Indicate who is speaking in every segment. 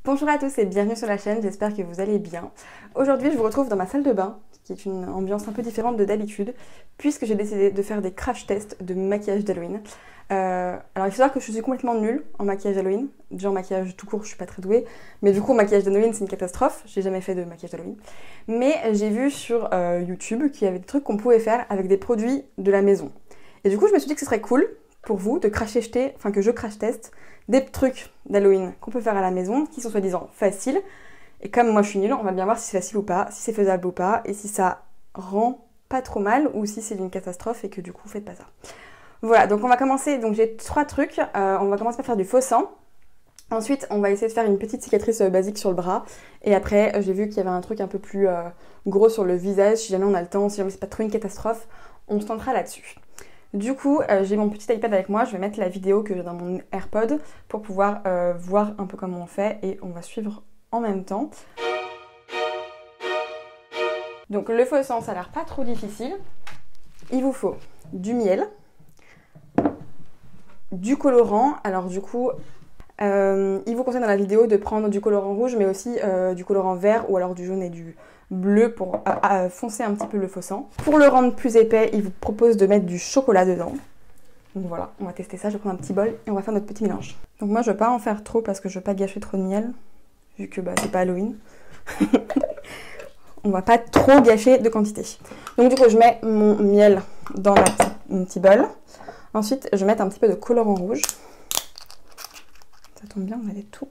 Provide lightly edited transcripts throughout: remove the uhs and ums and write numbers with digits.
Speaker 1: Bonjour à tous et bienvenue sur la chaîne, j'espère que vous allez bien. Aujourd'hui je vous retrouve dans ma salle de bain, qui est une ambiance un peu différente de d'habitude, puisque j'ai décidé de faire des crash tests de maquillage d'Halloween. Alors il faut savoir que je suis complètement nulle en maquillage d'Halloween. Déjà en maquillage tout court je suis pas très douée, mais du coup en maquillage d'Halloween c'est une catastrophe, j'ai jamais fait de maquillage d'Halloween. Mais j'ai vu sur YouTube qu'il y avait des trucs qu'on pouvait faire avec des produits de la maison. Et du coup je me suis dit que ce serait cool pour vous de que je crash teste des trucs d'Halloween qu'on peut faire à la maison, qui sont soi-disant faciles. Et comme moi je suis nulle, on va bien voir si c'est facile ou pas, si c'est faisable ou pas, et si ça rend pas trop mal, ou si c'est une catastrophe et que du coup faites pas ça. Voilà, donc on va commencer, donc j'ai 3 trucs. On va commencer par faire du faux sang. Ensuite, on va essayer de faire une petite cicatrice basique sur le bras. Et après, j'ai vu qu'il y avait un truc un peu plus gros sur le visage. Si jamais on a le temps, si jamais c'est pas trop une catastrophe, on se tentera là-dessus. Du coup, j'ai mon petit iPad avec moi, je vais mettre la vidéo que j'ai dans mon AirPod pour pouvoir voir un peu comment on fait et on va suivre en même temps. Donc le faux sang, ça a l'air pas trop difficile. Il vous faut du miel, du colorant. Alors du coup, il vous conseille dans la vidéo de prendre du colorant rouge mais aussi du colorant vert ou alors du jaune et du bleu pour foncer un petit peu le faux sang. Pour le rendre plus épais, il vous propose de mettre du chocolat dedans. Donc voilà, on va tester ça, je vais prendre un petit bol et on va faire notre petit mélange. Donc moi je vais pas en faire trop parce que je veux pas gâcher trop de miel, vu que c'est pas Halloween. On va pas trop gâcher de quantité. Donc du coup je mets mon miel dans mon petit bol. Ensuite je vais mettre un petit peu de colorant rouge. Ça tombe bien, on a des tout.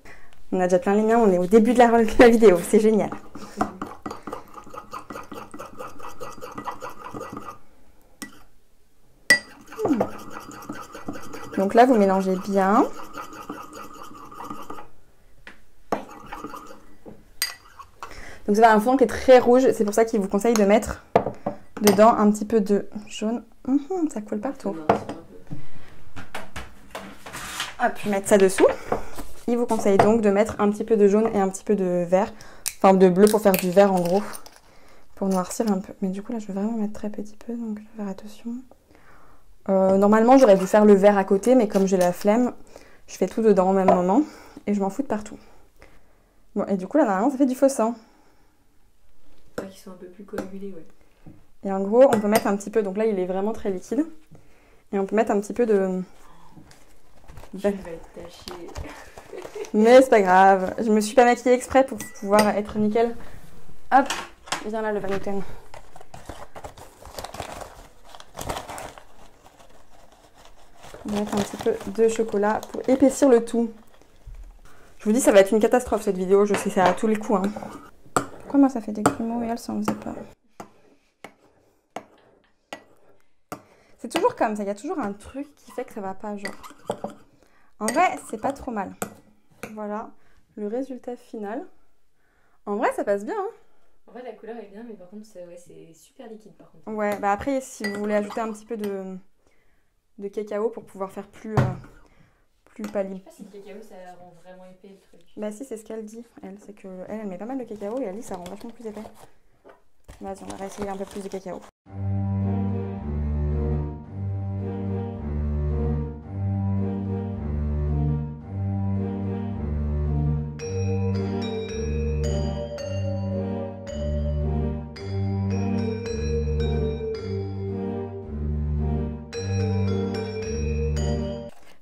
Speaker 1: On a déjà plein les miens, on est au début de la vidéo, c'est génial. Donc là, vous mélangez bien. Donc ça va un fond qui est très rouge, c'est pour ça qu'il vous conseille de mettre dedans un petit peu de jaune. Ça colle partout. Hop, je vais mettre ça dessous. Il vous conseille donc de mettre un petit peu de jaune et un petit peu de vert. Enfin de bleu pour faire du vert en gros. Pour noircir un peu. Mais du coup là, je vais vraiment mettre très petit peu, donc je vais faire attention. Normalement j'aurais dû faire le vert à côté, mais comme j'ai la flemme, je fais tout dedans au même moment et je m'en fous de partout. Bon, et du coup là normalement ça fait du faux sang.
Speaker 2: Ouais, qui sont un peu plus coagulés, ouais.
Speaker 1: Et en gros on peut mettre un petit peu, donc là il est vraiment très liquide, et on peut mettre un petit peu de...
Speaker 2: Je vais être tachée.
Speaker 1: Mais c'est pas grave, je me suis pas maquillée exprès pour pouvoir être nickel. Hop, viens là le Vanitan. On va mettre un petit peu de chocolat pour épaissir le tout. Je vous dis, ça va être une catastrophe cette vidéo, je sais, ça à tous les coups. Pourquoi moi ça fait des grumeaux et elle ça en faisait pas? C'est toujours comme ça, il y a toujours un truc qui fait que ça va pas, genre. En vrai, c'est pas trop mal. Voilà, le résultat final. En vrai, ça passe bien.
Speaker 2: En vrai, la couleur est bien, mais par contre, c'est super liquide par contre.
Speaker 1: Ouais, bah après, si vous voulez ajouter un petit peu de cacao pour pouvoir faire plus pâli.
Speaker 2: Je sais pas si le cacao ça rend vraiment épais le truc.
Speaker 1: Bah si, c'est ce qu'elle dit. Elle, c'est que elle met pas mal de cacao et elle dit que ça rend vachement plus épais. Vas-y, on va réessayer un peu plus de cacao.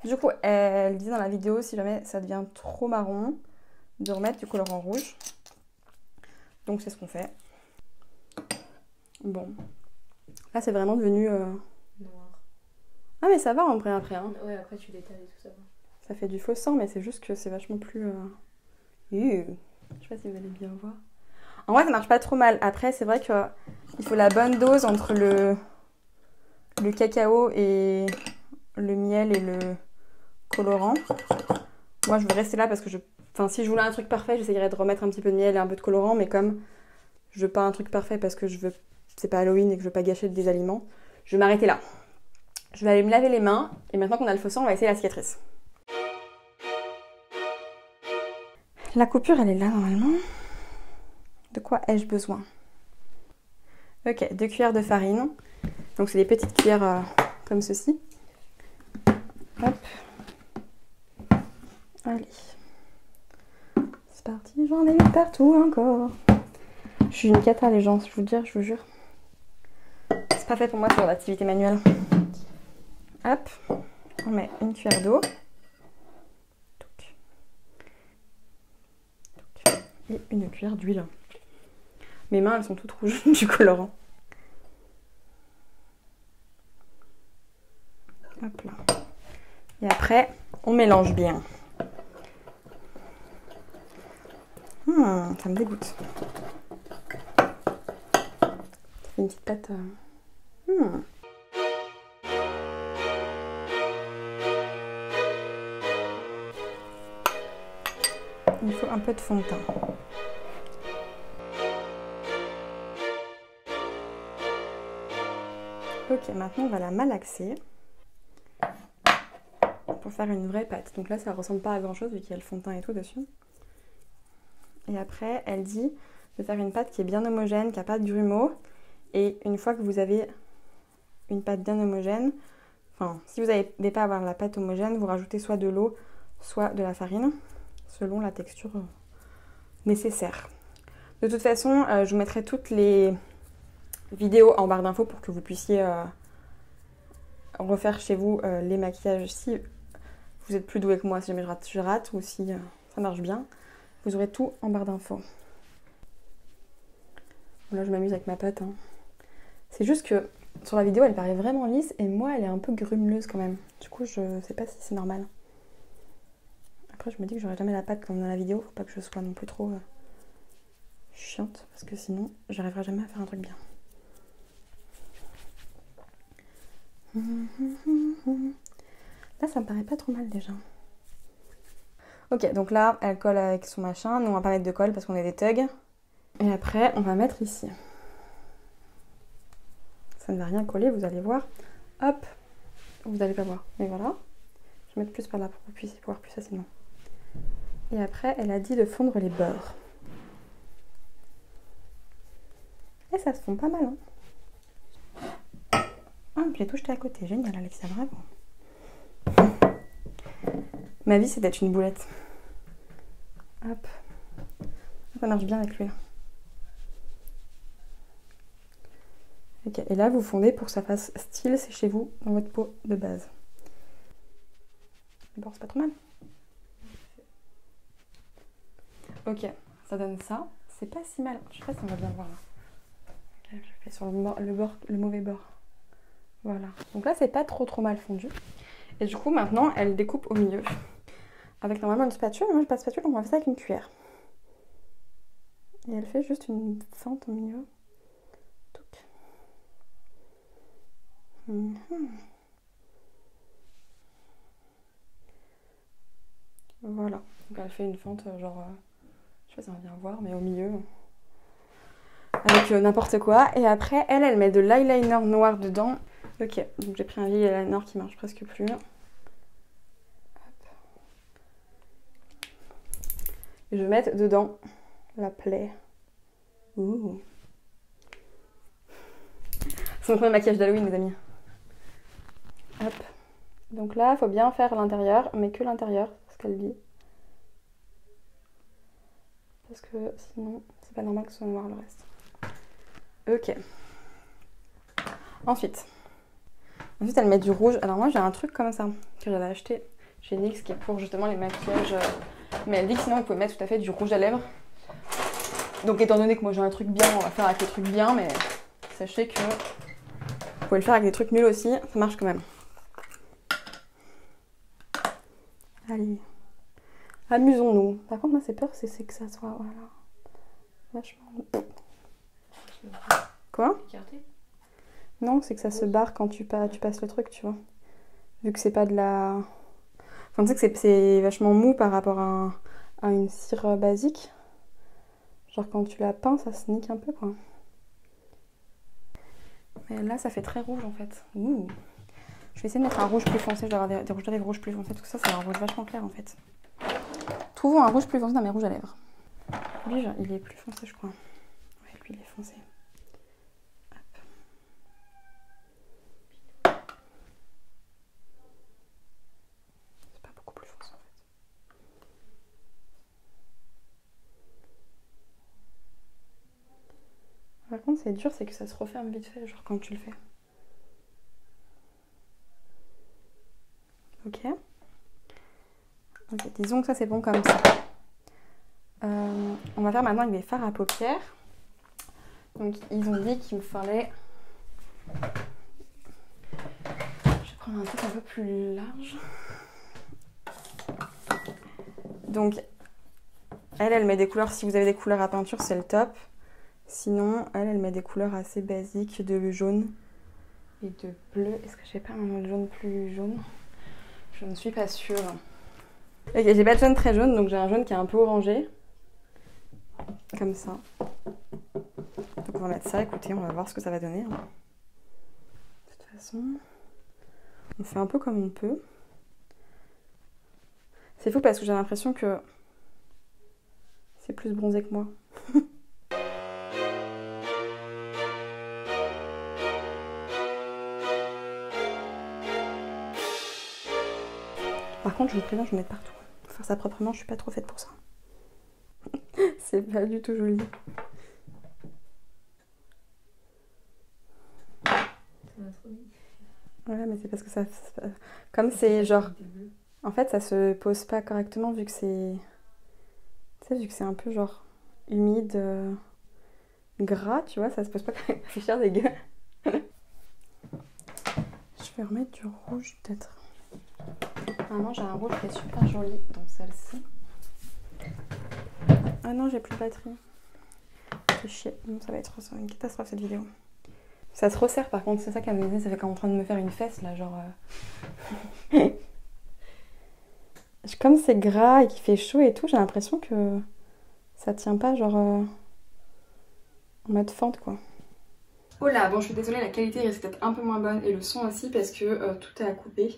Speaker 1: Du coup, elle dit dans la vidéo, si jamais ça devient trop marron, de remettre du colorant rouge. Donc c'est ce qu'on fait. Bon. Là, c'est vraiment devenu...
Speaker 2: Noir.
Speaker 1: Ah, mais ça va en vrai après. Hein.
Speaker 2: Ouais, après tu l'étales et tout ça va.
Speaker 1: Ça fait du faux sang, mais c'est juste que c'est vachement plus... Je sais pas si vous allez bien voir. En vrai, ça marche pas trop mal. Après, c'est vrai qu'il faut la bonne dose entre le cacao et le miel et le colorant. Moi, je vais rester là parce que si je voulais un truc parfait, j'essayerais de remettre un petit peu de miel et un peu de colorant, mais comme je veux pas un truc parfait parce que c'est pas Halloween et que je veux pas gâcher des aliments, je vais m'arrêter là. Je vais aller me laver les mains et maintenant qu'on a le faux sang, on va essayer la cicatrice. La coupure, elle est là normalement. De quoi ai-je besoin? Ok, 2 cuillères de farine. Donc c'est des petites cuillères comme ceci. Hop. Allez. C'est parti, j'en ai mis partout encore. Je suis une cata les gens, je vous jure. C'est pas fait pour moi sur l'activité manuelle. Hop, on met une cuillère d'eau. Et une cuillère d'huile. Mes mains elles sont toutes rouges du colorant. Hop là. Et après, on mélange bien. Ça me dégoûte. Ça fait une petite pâte. Il faut un peu de fond de teint. Ok, maintenant on va la malaxer pour faire une vraie pâte. Donc là, ça ressemble pas à grand chose vu qu'il y a le fond de teint et tout dessus. Et après, elle dit de faire une pâte qui est bien homogène, qui n'a pas de grumeaux. Et une fois que vous avez une pâte bien homogène, enfin, si vous n'avez pas à avoir la pâte homogène, vous rajoutez soit de l'eau, soit de la farine, selon la texture nécessaire. De toute façon, je vous mettrai toutes les vidéos en barre d'infos pour que vous puissiez refaire chez vous les maquillages si vous êtes plus doué que moi, si jamais je rate ou si ça marche bien. Vous aurez tout en barre d'infos. Là, je m'amuse avec ma pâte. Hein. C'est juste que sur la vidéo, elle paraît vraiment lisse et moi, elle est un peu grumeleuse quand même. Du coup, je sais pas si c'est normal. Après, je me dis que j'aurai jamais la pâte comme dans la vidéo. Faut pas que je sois non plus trop chiante parce que sinon, j'arriverai jamais à faire un truc bien. Là, ça me paraît pas trop mal déjà. Ok, donc là, elle colle avec son machin. Nous, on va pas mettre de colle parce qu'on est des thugs. Et après, on va mettre ici. Ça ne va rien coller, vous allez voir. Hop, vous n'allez pas voir. Mais voilà. Je vais mettre plus par là pour que vous puissiez voir plus facilement. Et après, elle a dit de fondre les beurres. Et ça se fond pas mal, hein. Ah, je l'ai tout jeté à côté. Génial, Alexia, bravo. Ma vie, c'est d'être une boulette. Hop. Ça marche bien avec l'huile. Ok, et là, vous fondez pour que ça fasse style, c'est chez vous, dans votre peau de base. Bon, c'est pas trop mal. Ok, ça donne ça. C'est pas si mal. Je sais pas si on va bien voir là. Ok, je fais sur le mauvais bord. Voilà. Donc là, c'est pas trop mal fondu. Et du coup, maintenant, elle découpe au milieu. Avec normalement une spatule. Moi, j'ai pas de spatule, donc on va faire ça avec une cuillère. Et elle fait juste une fente au milieu. Voilà. Donc elle fait une fente genre... je sais pas si on va bien voir, mais au milieu. Avec n'importe quoi. Et après, elle met de l'eyeliner noir dedans. Ok, donc j'ai pris un vieil eyeliner qui marche presque plus. Et je vais mettre dedans la plaie. Ouh. C'est mon premier maquillage d'Halloween, les amis. Hop. Donc là, il faut bien faire l'intérieur, mais que l'intérieur, c'est ce qu'elle dit. Parce que sinon, c'est pas normal que ce soit noir le reste. Ok. Ensuite, elle met du rouge. Alors moi, j'ai un truc comme ça que j'avais acheté chez NYX qui est pour justement les maquillages. Mais elle dit que sinon, vous pouvez mettre tout à fait du rouge à lèvres. Donc étant donné que moi j'ai un truc bien, on va faire avec les trucs bien, mais sachez que vous pouvez le faire avec des trucs nuls aussi, ça marche quand même. Allez, amusons-nous. Par contre, moi, c'est peur, c'est que ça soit, voilà, vachement... Quoi? Non, c'est que ça se barre quand tu passes le truc, tu vois. Vu que c'est pas de la... Enfin, tu sais que c'est vachement mou par rapport à une cire basique. Genre quand tu la peins, ça se nique un peu, quoi. Mais là, ça fait très rouge, en fait. Ouh. Je vais essayer de mettre un rouge plus foncé. Je dois avoir des rouges à lèvres rouges plus foncés. Parce que ça, c'est un rouge vachement clair, en fait. Trouvons un rouge plus foncé dans mes rouges à lèvres. Lui, il est plus foncé, je crois. Ouais, lui, il est foncé. C'est pas beaucoup plus foncé, en fait. Par contre, c'est dur, c'est que ça se referme vite fait, genre quand tu le fais. Ok. Ok, disons que ça c'est bon comme ça. On va faire maintenant avec des fards à paupières. Donc ils ont dit qu'il me fallait... Je vais prendre un truc un peu plus large. Donc elle met des couleurs, si vous avez des couleurs à peinture c'est le top. Sinon elle met des couleurs assez basiques de jaune et de bleu. Est-ce que j'ai pas un autre jaune plus jaune? Je ne suis pas sûre. Ok, j'ai pas de jaune très jaune, donc j'ai un jaune qui est un peu orangé. Comme ça. Donc on va mettre ça, écoutez, on va voir ce que ça va donner. De toute façon, on fait un peu comme on peut. C'est fou parce que j'ai l'impression que c'est plus bronzé que moi. Par contre, je vous préviens, je vais mettre partout. Pour faire ça proprement, je suis pas trop faite pour ça. C'est pas du tout joli. Ouais, mais c'est parce que ça... Comme c'est genre... En fait, ça se pose pas correctement vu que c'est... Tu sais, vu que c'est un peu genre humide, gras, tu vois, ça se pose pas correctement. Je suis chère des gueux. Je vais remettre du rouge peut-être. Normalement, j'ai un rouge qui est super joli dans celle-ci. Ah non, j'ai plus de batterie. C'est chier. Non, ça va être une catastrophe cette vidéo. Ça se resserre par contre, c'est ça qu'elle me disait, ça fait comme en train de me faire une fesse là, genre... Comme c'est gras et qu'il fait chaud et tout, j'ai l'impression que ça tient pas genre en mode fente quoi. Oh là, bon je suis désolée, la qualité risque d'être un peu moins bonne et le son aussi parce que tout est à couper.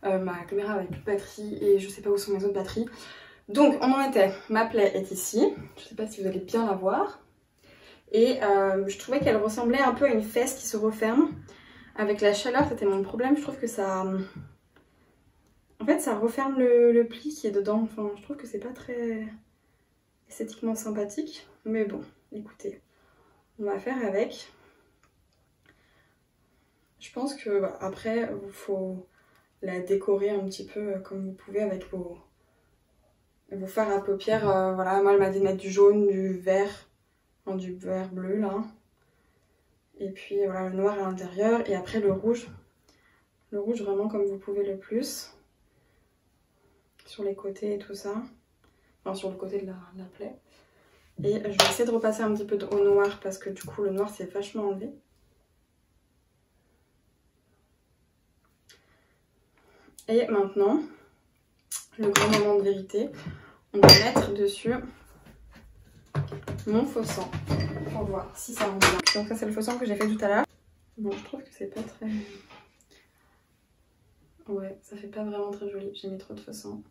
Speaker 1: Ma caméra avait plus de batterie et je sais pas où sont mes autres batteries. Donc on en était, ma plaie est ici, je sais pas si vous allez bien la voir. Et je trouvais qu'elle ressemblait un peu à une fesse qui se referme. Avec la chaleur, c'était mon problème, je trouve que ça... En fait, ça referme le pli qui est dedans. Enfin, je trouve que c'est pas très esthétiquement sympathique. Mais bon, écoutez, on va faire avec. Je pense que bah, après, il faut la décorer un petit peu comme vous pouvez avec vos fards à paupières. Voilà, moi, elle m'a dit de mettre du jaune, du vert, enfin, du vert bleu là. Et puis voilà, le noir à l'intérieur. Et après, le rouge. Le rouge vraiment comme vous pouvez le plus. Sur les côtés et tout ça. Enfin, sur le côté de la plaie. Et je vais essayer de repasser un petit peu au noir parce que du coup le noir c'est vachement enlevé. Et maintenant, le grand moment de vérité, on va mettre dessus mon faux sang pour voir si ça rend bien. Donc ça c'est le faux sang que j'ai fait tout à l'heure. Bon, je trouve que c'est pas très... Ouais, ça fait pas vraiment très joli, j'ai mis trop de faux sang.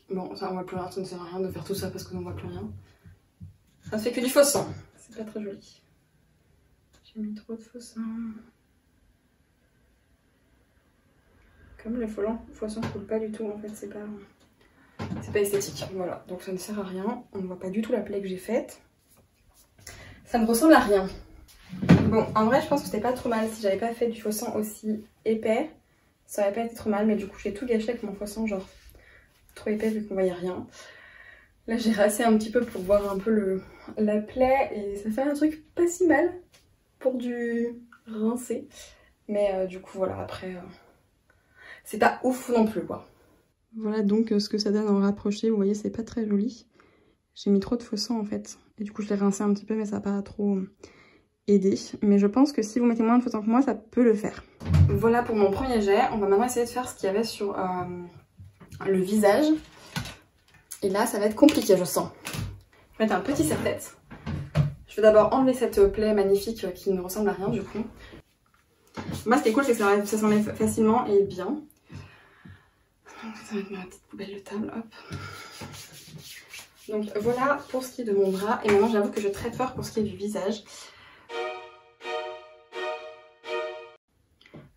Speaker 1: Bon, ça on voit plus rien, ça ne sert à rien de faire tout ça parce qu'on ne voit plus rien. Ça fait que du faux sang, c'est pas très joli. J'ai mis trop de faux sang. Comme le faux sang ne coule pas du tout en fait, c'est pas esthétique. Voilà, donc ça ne sert à rien, on ne voit pas du tout la plaie que j'ai faite. Ça ne ressemble à rien. Bon, en vrai je pense que c'était pas trop mal si j'avais pas fait du faux sang aussi épais. Ça aurait pas été trop mal, mais du coup j'ai tout gâché avec mon faux sang genre trop épais vu qu'on voyait rien. Là j'ai rassé un petit peu pour voir un peu la plaie et ça fait un truc pas si mal pour du rincé. Mais du coup voilà, après c'est pas ouf non plus quoi. Voilà donc ce que ça donne en rapproché, vous voyez c'est pas très joli. J'ai mis trop de faux sang en fait et du coup je l'ai rincé un petit peu mais ça n'a pas trop aidé. Mais je pense que si vous mettez moins de faux sang que moi ça peut le faire. Voilà pour mon premier jet, on va maintenant essayer de faire ce qu'il y avait sur le visage. Et là, ça va être compliqué, je sens. Je vais mettre un petit serre-tête. Je vais d'abord enlever cette plaie magnifique qui ne ressemble à rien du coup. Moi, ce qui est cool, c'est que ça s'enlève facilement et bien. Donc, ça va être ma petite poubelle de table, hop. Donc voilà pour ce qui est de mon bras. Et maintenant, j'avoue que je traite fort pour ce qui est du visage.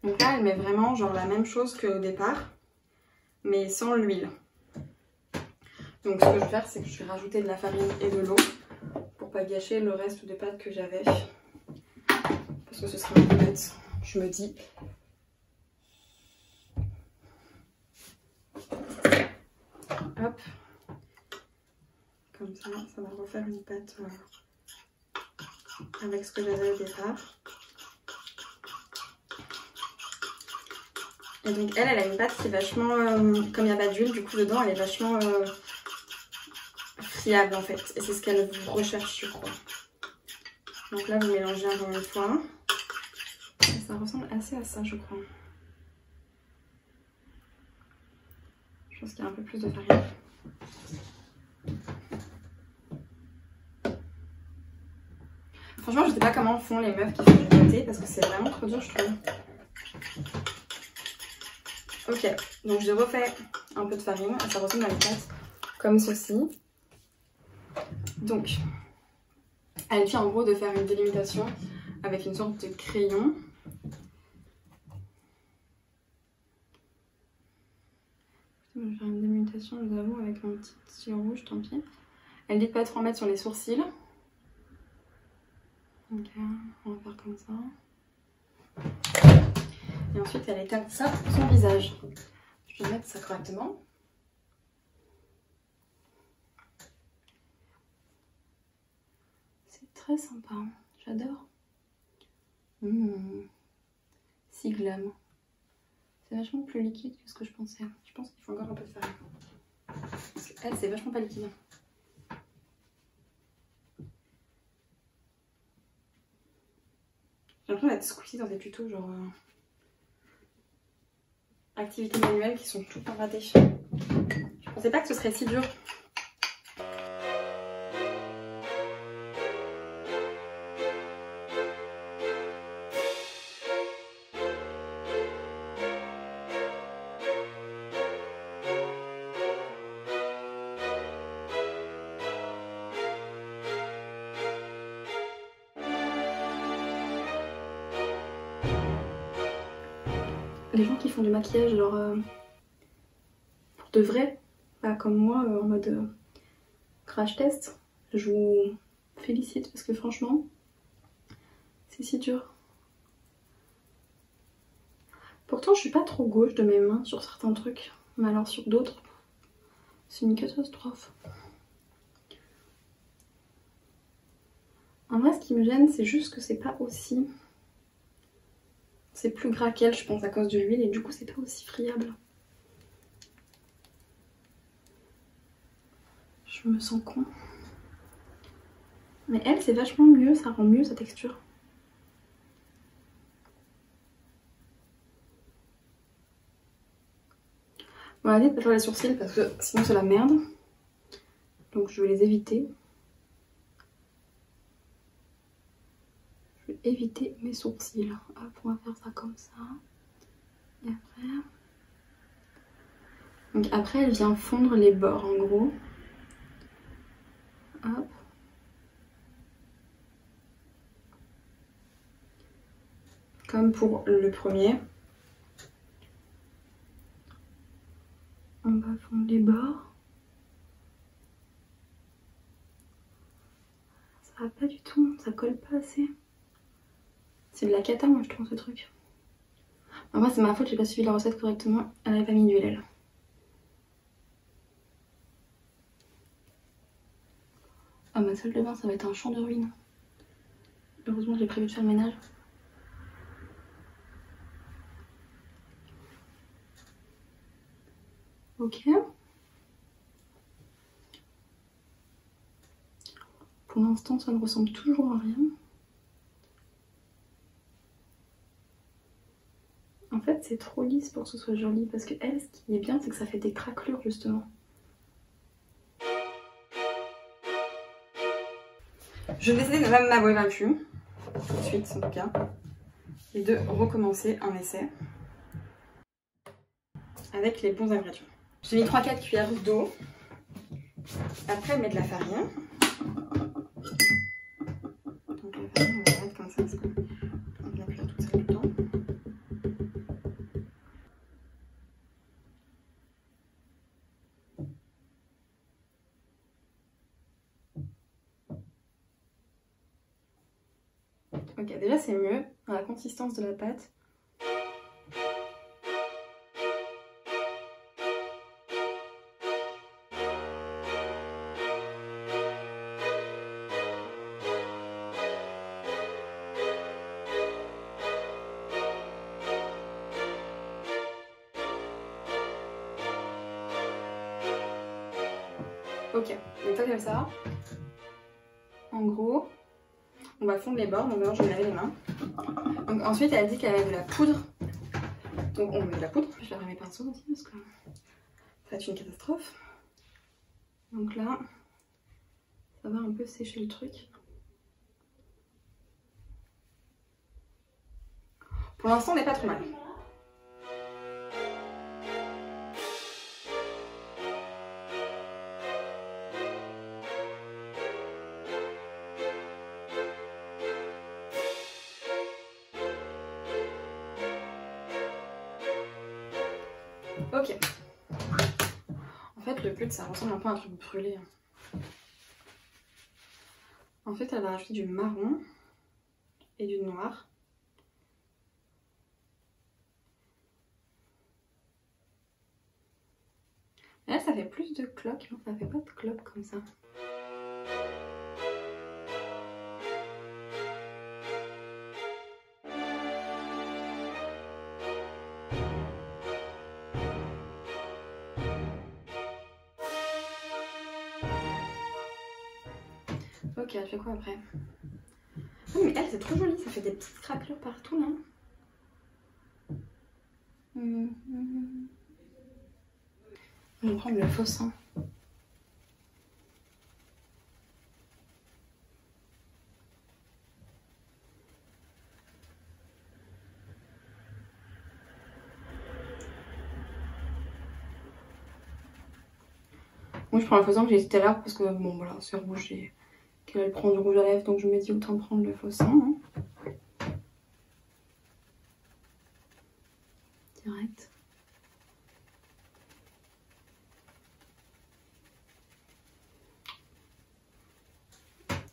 Speaker 1: Donc là, elle met vraiment genre la même chose qu'au départ, mais sans l'huile. Donc ce que je vais faire, c'est que je vais rajouter de la farine et de l'eau pour pas gâcher le reste de pâte que j'avais. Parce que ce serait un peu bête, je me dis. Hop. Comme ça va refaire une pâte avec ce que j'avais au départ. Et donc elle a une pâte qui est vachement, comme il n'y a pas d'huile du coup dedans, elle est vachement friable en fait. Et c'est ce qu'elle recherche je crois. Donc là vous mélangez encore une fois. Et ça ressemble assez à ça je crois. Je pense qu'il y a un peu plus de farine. Franchement je sais pas comment font les meufs qui font du pâté parce que c'est vraiment trop dur je trouve. Ok, donc j'ai refait un peu de farine, ça ressemble à une pâte comme ceci. Donc, elle vient en gros de faire une délimitation avec une sorte de crayon. Je vais faire une délimitation, nous avons avec un petit stylo rouge, tant pis. Elle dit de pas trop en mettre sur les sourcils. Ok, on va faire comme ça. Et ensuite, elle étale ça sur son visage. Je vais mettre ça correctement. C'est très sympa, j'adore. Si glam. C'est vachement plus liquide que ce que je pensais. Je pense qu'il faut encore un peu de farine. Parce qu'elle, c'est vachement pas liquide. J'ai l'impression d'être squeezée dans des tutos genre activités manuelles qui sont tout le temps ratées. Je pensais pas que ce serait si dur. Les gens qui font du maquillage genre pour de vrai, pas comme moi en mode crash test, je vous félicite parce que franchement c'est si dur. Pourtant je suis pas trop gauche de mes mains sur certains trucs, mais alors sur d'autres c'est une catastrophe. En vrai ce qui me gêne c'est juste que c'est pas aussi... C'est plus gras qu'elle, je pense, à cause de l'huile et du coup c'est pas aussi friable. Je me sens con. Mais elle c'est vachement mieux, ça rend mieux sa texture. Bon, allez, pas faire les sourcils parce que sinon c'est la merde. Donc je vais les éviter. Je vais éviter mes sourcils. Hop, on va faire ça comme ça. Et après... Donc après elle vient fondre les bords en gros. Hop. Comme pour le premier. On va fondre les bords. Ça va pas du tout, ça colle pas assez. C'est de la cata moi je trouve ce truc. En vrai c'est ma faute, j'ai pas suivi la recette correctement. Elle avait pas mis d'huile elle. Ah ma salle de bain ça va être un champ de ruines. Heureusement j'ai prévu de faire le ménage. Ok. Pour l'instant ça ne ressemble toujours à rien. En fait c'est trop lisse pour que ce soit joli parce que elle ce qui est bien c'est que ça fait des craquelures justement. Je vais décider de ne pas m'avouer vaincue, tout de suite en tout cas, et de recommencer un essai avec les bons ingrédients. J'ai mis 3-4 cuillères d'eau, après mettre de la farine. Donc la farine on va la mettre comme ça parce qu'on vient cuire tout ça tout le temps. Ok, déjà c'est mieux dans la consistance de la pâte. Ok, donc ça comme ça. En gros, on va fondre les bords, donc maintenant je vais laver les mains. Donc ensuite elle a dit qu'elle avait de la poudre. Donc on met de la poudre. Je laverai mes pinceaux aussi parce que ça va être une catastrophe. Donc là, ça va un peu sécher le truc. Pour l'instant on n'est pas trop mal. Ok. En fait, le pull, ça ressemble un peu à un truc brûlé. En fait, elle a rajouté du marron et du noir. Et là, ça fait plus de cloques. Non, ça fait pas de cloques comme ça. Ok, elle fait quoi après? Oh mais elle c'est trop joli, ça fait des petites craquelures partout là. Je vais prendre le faux sang. Moi je prends le faux sang que j'ai dit tout à l'heure parce que bon voilà c'est rouge et qu'elle prend du rouge à lèvres donc je me dis autant prendre le faux sang. Hein. Direct.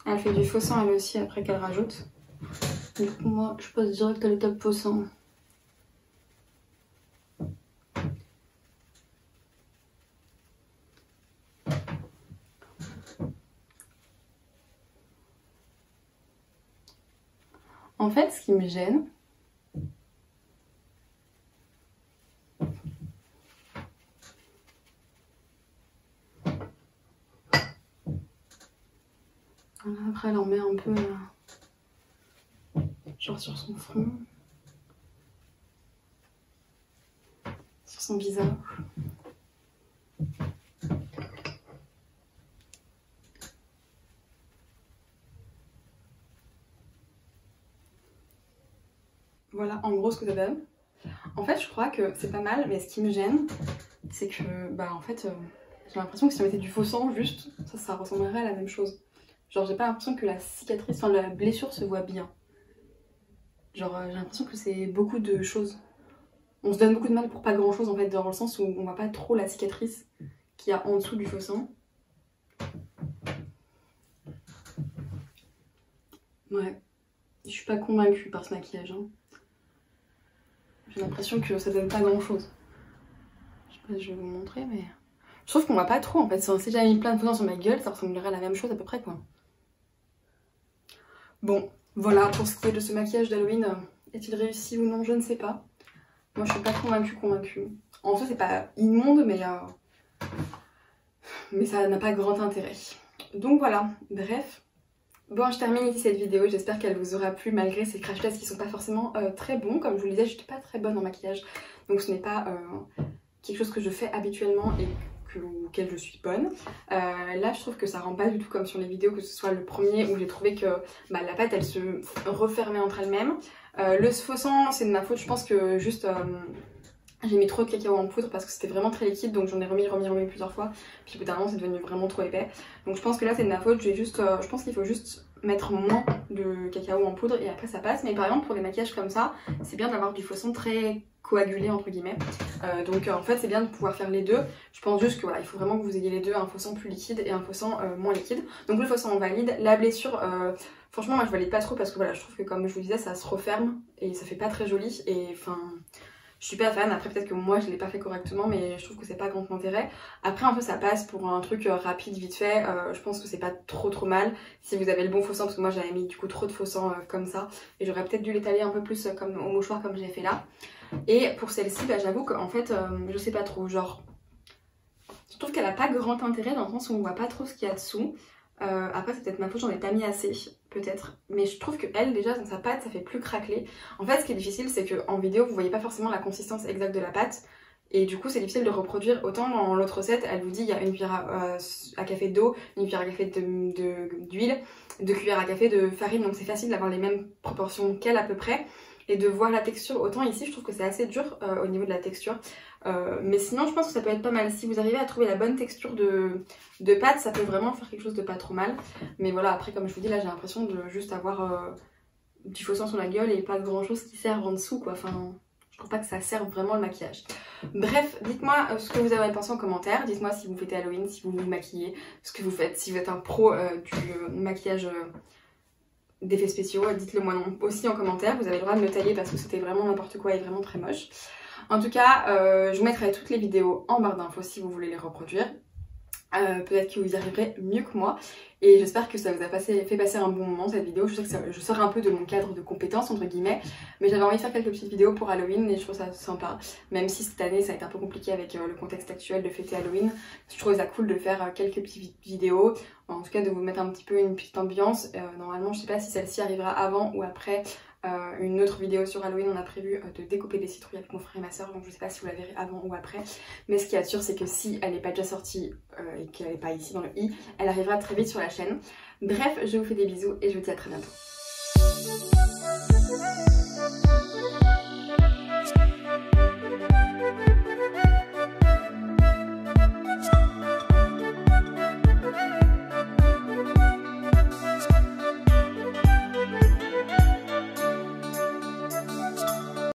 Speaker 1: Elle fait du faux sang elle aussi après qu'elle rajoute. Du coup moi je passe direct à l'étape faux sang. En fait ce qui me gêne, après elle en met un peu genre sur son front, sur son visage. Voilà en gros ce que ça donne. En fait je crois que c'est pas mal mais ce qui me gêne c'est que bah en fait j'ai l'impression que si on mettait du faux sang juste ça ressemblerait à la même chose. Genre j'ai pas l'impression que la cicatrice, enfin la blessure se voit bien. Genre j'ai l'impression que c'est beaucoup de choses. On se donne beaucoup de mal pour pas grand chose en fait dans le sens où on voit pas trop la cicatrice qu'il y a en dessous du faux sang. Ouais, je suis pas convaincue par ce maquillage. Hein. J'ai l'impression que ça donne pas grand chose. Je sais pas si je vais vous montrer mais... Je trouve qu'on voit pas trop en fait. Si j'avais mis plein de faux sang sur ma gueule ça ressemblerait à la même chose à peu près quoi. Bon, voilà pour ce qui est de ce maquillage d'Halloween. Est-il réussi ou non, je ne sais pas. Moi je suis pas convaincue. En fait c'est pas immonde mais ça n'a pas grand intérêt. Donc voilà, bref. Bon je termine ici cette vidéo, j'espère qu'elle vous aura plu malgré ces crash tests qui sont pas forcément très bons. Comme je vous le disais, j'étais pas très bonne en maquillage. Donc ce n'est pas quelque chose que je fais habituellement et auquel je suis bonne. Là je trouve que ça rend pas du tout comme sur les vidéos, que ce soit le premier où j'ai trouvé que la pâte elle se refermait entre elles-mêmes. Le faux sang c'est de ma faute, je pense que juste j'ai mis trop de cacao en poudre parce que c'était vraiment très liquide donc j'en ai remis plusieurs fois. Puis au bout d'un moment c'est devenu vraiment trop épais. Donc je pense que là c'est de ma faute, je pense qu'il faut juste mettre moins de cacao en poudre et après ça passe. Mais par exemple pour des maquillages comme ça, c'est bien d'avoir du faux sang très coaguler entre guillemets. Donc en fait c'est bien de pouvoir faire les deux. Je pense juste que voilà, il faut vraiment que vous ayez les deux, un faux sang plus liquide et un faux sang moins liquide. Donc le faux sang on valide. La blessure, franchement moi je valide pas trop parce que voilà, je trouve que comme je vous disais ça se referme et ça fait pas très joli et enfin... Je suis pas fan, après peut-être que moi je l'ai pas fait correctement mais je trouve que c'est pas grand intérêt. Après en fait ça passe pour un truc rapide vite fait, je pense que c'est pas trop mal si vous avez le bon faux sang parce que moi j'avais mis du coup trop de faux sang comme ça et j'aurais peut-être dû l'étaler un peu plus comme au mouchoir comme j'ai fait là. Et pour celle-ci bah, j'avoue qu'en fait je sais pas trop, genre je trouve qu'elle a pas grand intérêt dans le sens où on voit pas trop ce qu'il y a dessous. Après c'est peut-être ma faute, j'en ai pas mis assez peut-être, mais je trouve que elle déjà dans sa pâte ça fait plus craqueler. En fait ce qui est difficile c'est qu'en vidéo vous voyez pas forcément la consistance exacte de la pâte et du coup c'est difficile de reproduire. Autant dans l'autre recette elle vous dit il y a une cuillère à café d'eau, une cuillère à café d'huile, 2 cuillères à café de farine, donc c'est facile d'avoir les mêmes proportions qu'elle à peu près et de voir la texture. Autant ici je trouve que c'est assez dur au niveau de la texture. Mais sinon je pense que ça peut être pas mal. Si vous arrivez à trouver la bonne texture de pâte, ça peut vraiment faire quelque chose de pas trop mal. Mais voilà, après comme je vous dis là j'ai l'impression de juste avoir du faux sang sur la gueule et pas grand chose qui serve en dessous quoi. Enfin je trouve pas que ça serve vraiment le maquillage. Bref, dites-moi ce que vous avez pensé en commentaire. Dites-moi si vous fêtez Halloween, si vous vous maquillez, ce que vous faites, si vous êtes un pro du maquillage d'effets spéciaux, dites-le moi non aussi en commentaire. Vous avez le droit de me tailler parce que c'était vraiment n'importe quoi et vraiment très moche. En tout cas, je vous mettrai toutes les vidéos en barre d'infos si vous voulez les reproduire. Peut-être que vous y arriverez mieux que moi. Et j'espère que ça vous a fait passer un bon moment cette vidéo. Je sais que je sors un peu de mon cadre de compétences entre guillemets. Mais j'avais envie de faire quelques petites vidéos pour Halloween et je trouve ça sympa. Même si cette année ça a été un peu compliqué avec le contexte actuel de fêter Halloween. Je trouvais ça cool de faire quelques petites vidéos. En tout cas de vous mettre un petit peu une petite ambiance. Normalement je sais pas si celle-ci arrivera avant ou après. Une autre vidéo sur Halloween, on a prévu de découper des citrouilles avec mon frère et ma soeur, donc je sais pas si vous la verrez avant ou après. Mais ce qui est sûr c'est que si elle n'est pas déjà sortie et qu'elle n'est pas ici dans le i, elle arrivera très vite sur la chaîne. Bref, je vous fais des bisous et je vous dis à très bientôt.